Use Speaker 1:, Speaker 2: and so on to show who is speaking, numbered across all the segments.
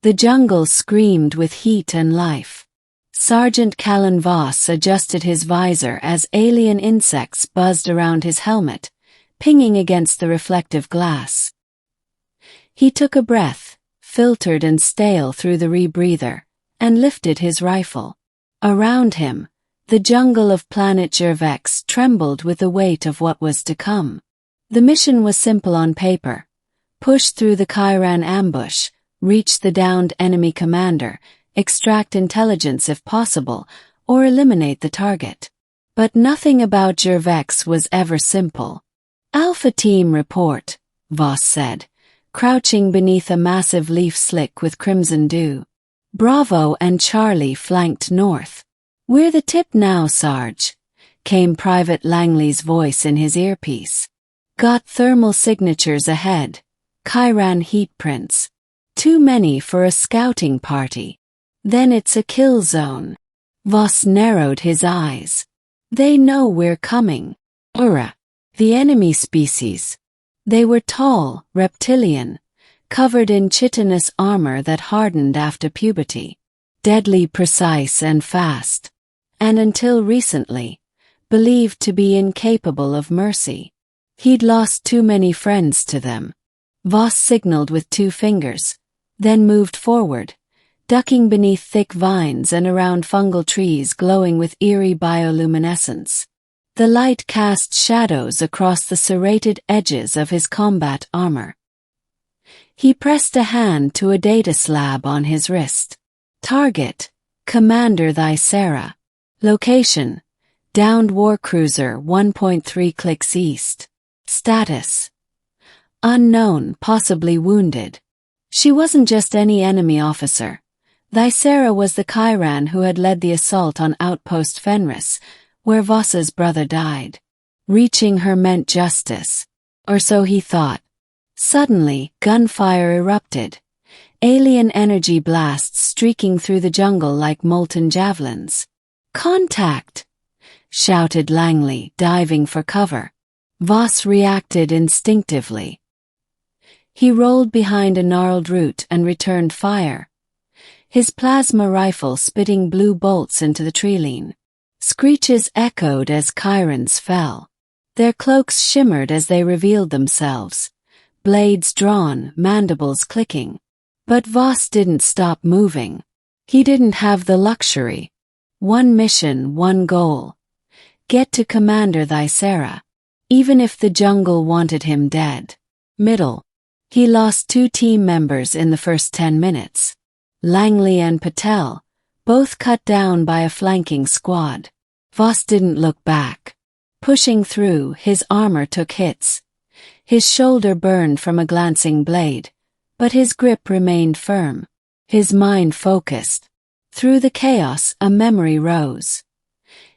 Speaker 1: The jungle screamed with heat and life. Sergeant Callan Voss adjusted his visor as alien insects buzzed around his helmet, pinging against the reflective glass. He took a breath, filtered and stale through the rebreather, and lifted his rifle. Around him, the jungle of planet Jervex trembled with the weight of what was to come. The mission was simple on paper. Push through the Kairan ambush, reach the downed enemy commander, extract intelligence if possible, or eliminate the target. But nothing about Jervex was ever simple. Alpha Team report, Voss said, crouching beneath a massive leaf slick with crimson dew. Bravo and Charlie flanked north. We're the tip now, Sarge, came Private Langley's voice in his earpiece. Got thermal signatures ahead. Kairan heat prints. Too many for a scouting party. Then it's a kill zone. Voss narrowed his eyes. They know we're coming. Ura. The enemy species. They were tall, reptilian, covered in chitinous armor that hardened after puberty. Deadly precise and fast. And until recently, believed to be incapable of mercy. He'd lost too many friends to them. Voss signaled with 2 fingers, then moved forward, ducking beneath thick vines and around fungal trees glowing with eerie bioluminescence. The light cast shadows across the serrated edges of his combat armor. He pressed a hand to a data slab on his wrist. Target, Commander Thysera. Location, downed warcruiser 1.3 clicks east. Status, unknown, possibly wounded. She wasn't just any enemy officer. Thysera was the Kairan who had led the assault on outpost Fenris, where Voss's brother died. Reaching her meant justice. Or so he thought. Suddenly, gunfire erupted. Alien energy blasts streaking through the jungle like molten javelins. Contact! Shouted Langley, diving for cover. Voss reacted instinctively. He rolled behind a gnarled root and returned fire. His plasma rifle spitting blue bolts into the treeline. Screeches echoed as Kairans fell. Their cloaks shimmered as they revealed themselves. Blades drawn, mandibles clicking. But Voss didn't stop moving. He didn't have the luxury. One mission, one goal. Get to Commander Thysera. Even if the jungle wanted him dead. Middle. He lost 2 team members in the first 10 minutes. Langley and Patel, both cut down by a flanking squad. Voss didn't look back. Pushing through, his armor took hits. His shoulder burned from a glancing blade, but his grip remained firm. His mind focused. Through the chaos, a memory rose.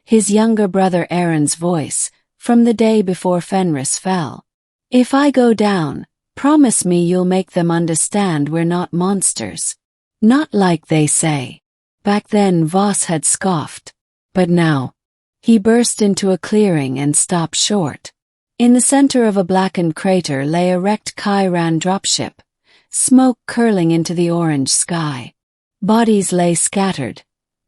Speaker 1: His younger brother Aaron's voice, from the day before Fenris fell. If I go down, promise me you'll make them understand we're not monsters. Not like they say. Back then Voss had scoffed. But now. He burst into a clearing and stopped short. In the center of a blackened crater lay a wrecked Kairan dropship, smoke curling into the orange sky. Bodies lay scattered,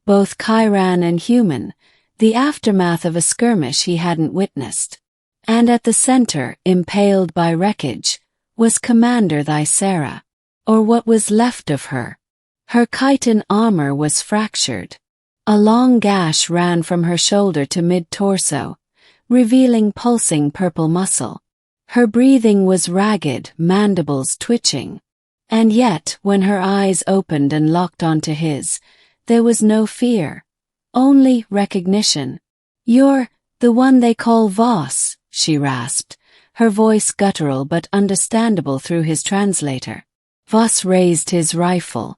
Speaker 1: both Kairan and human, the aftermath of a skirmish he hadn't witnessed. And at the center, impaled by wreckage, was Commander Thysera, or what was left of her. Her chitin armor was fractured. A long gash ran from her shoulder to mid-torso, revealing pulsing purple muscle. Her breathing was ragged, mandibles twitching. And yet, when her eyes opened and locked onto his, there was no fear. Only recognition. You're the one they call Voss, she rasped, her voice guttural but understandable through his translator. Voss raised his rifle.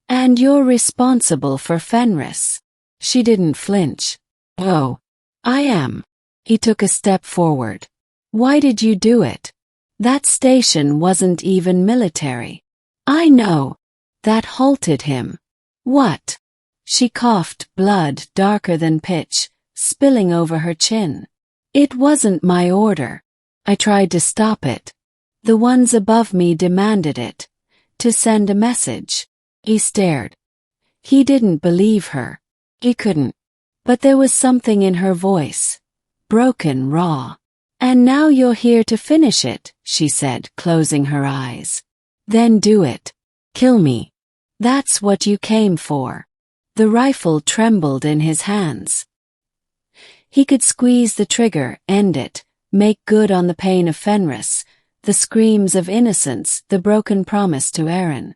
Speaker 1: And you're responsible for Fenris. She didn't flinch. Oh, I am. He took a step forward. Why did you do it? That station wasn't even military. I know. That halted him. What? She coughed, blood darker than pitch, spilling over her chin. It wasn't my order. I tried to stop it. The ones above me demanded it. To send a message. He stared. He didn't believe her. He couldn't. But there was something in her voice. Broken, raw. "And now you're here to finish it," she said, closing her eyes. "Then do it. Kill me. That's what you came for." The rifle trembled in his hands. He could squeeze the trigger, end it, make good on the pain of Fenris, the screams of innocence, the broken promise to Kairan.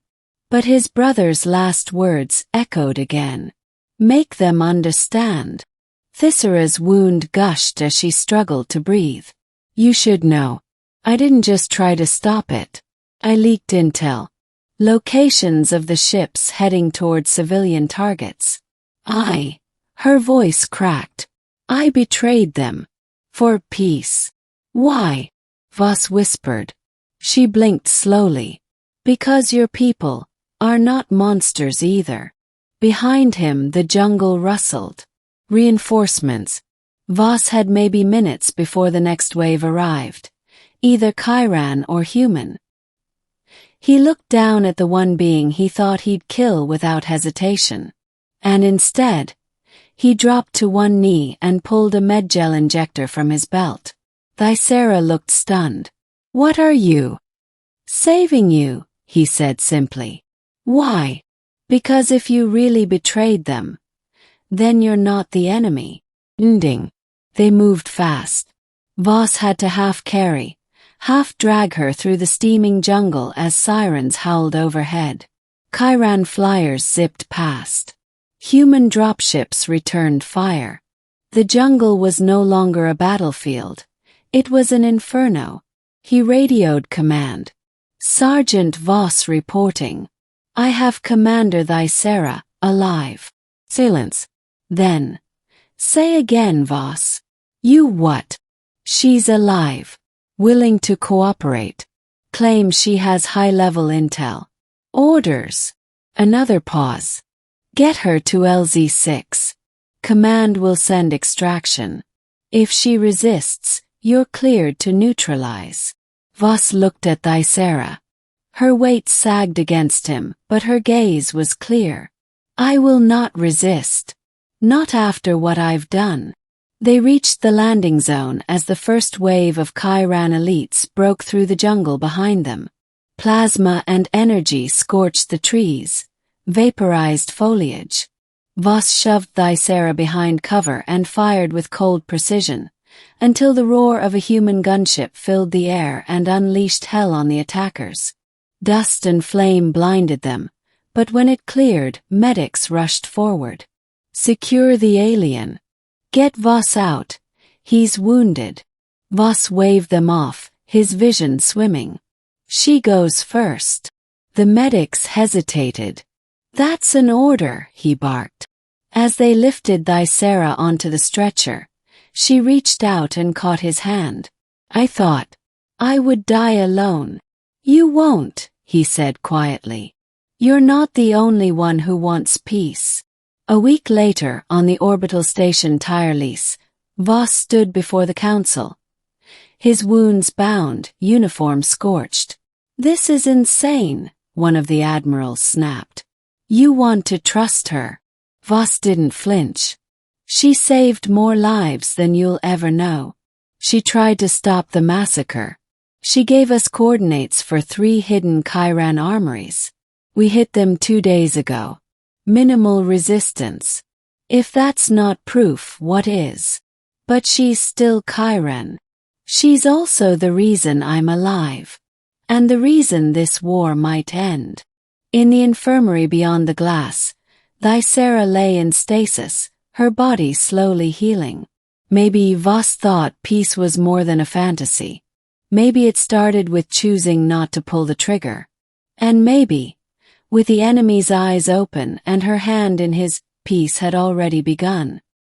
Speaker 1: But his brother's last words echoed again. "Make them understand." Thisera's wound gushed as she struggled to breathe. "You should know. I didn't just try to stop it. I leaked intel. Locations of the ships heading toward civilian targets. Her voice cracked. "I betrayed them. For peace." "Why?" Voss whispered. She blinked slowly. "Because your people are not monsters either." Behind him the jungle rustled. Reinforcements. Voss had maybe minutes before the next wave arrived. Either Kairan or human. He looked down at the one being he thought he'd kill without hesitation. And instead, he dropped to one knee and pulled a medgel injector from his belt. Thisera looked stunned. "What are you?" "Saving you," he said simply. "Why?" "Because if you really betrayed them, then you're not the enemy." Ending. They moved fast. Voss had to half carry, half drag her through the steaming jungle as sirens howled overhead. Kairan flyers zipped past. Human dropships returned fire. The jungle was no longer a battlefield. It was an inferno. He radioed command. "Sergeant Voss reporting. I have Commander Thisera, alive." Silence. Then. "Say again, Voss." "You what?" "She's alive. Willing to cooperate. Claims she has high-level intel." "Orders." Another pause. "Get her to LZ6. Command will send extraction. If she resists, you're cleared to neutralize." Voss looked at Thisera. Her weight sagged against him, but her gaze was clear. "I will not resist. Not after what I've done." They reached the landing zone as the first wave of Kairan elites broke through the jungle behind them. Plasma and energy scorched the trees, vaporized foliage. Voss shoved Thisera behind cover and fired with cold precision, until the roar of a human gunship filled the air and unleashed hell on the attackers. Dust and flame blinded them, but when it cleared, medics rushed forward. "Secure the alien. Get Voss out. He's wounded." Voss waved them off, his vision swimming. "She goes first." The medics hesitated. "That's an order," he barked. As they lifted Thisera onto the stretcher, she reached out and caught his hand. "I thought I would die alone." "You won't," he said quietly. "You're not the only one who wants peace." A week later, on the orbital station Tirelease, Voss stood before the council. His wounds bound, uniform scorched. "This is insane," one of the admirals snapped. "You want to trust her." Voss didn't flinch. "She saved more lives than you'll ever know. She tried to stop the massacre. She gave us coordinates for 3 hidden Kairan armories. We hit them 2 days ago. Minimal resistance. If that's not proof, what is? But she's still Kairan. She's also the reason I'm alive. And the reason this war might end." In the infirmary beyond the glass, Thisera lay in stasis, her body slowly healing. Maybe Voss thought peace was more than a fantasy. Maybe it started with choosing not to pull the trigger. And maybe, with the enemy's eyes open and her hand in his, peace had already begun.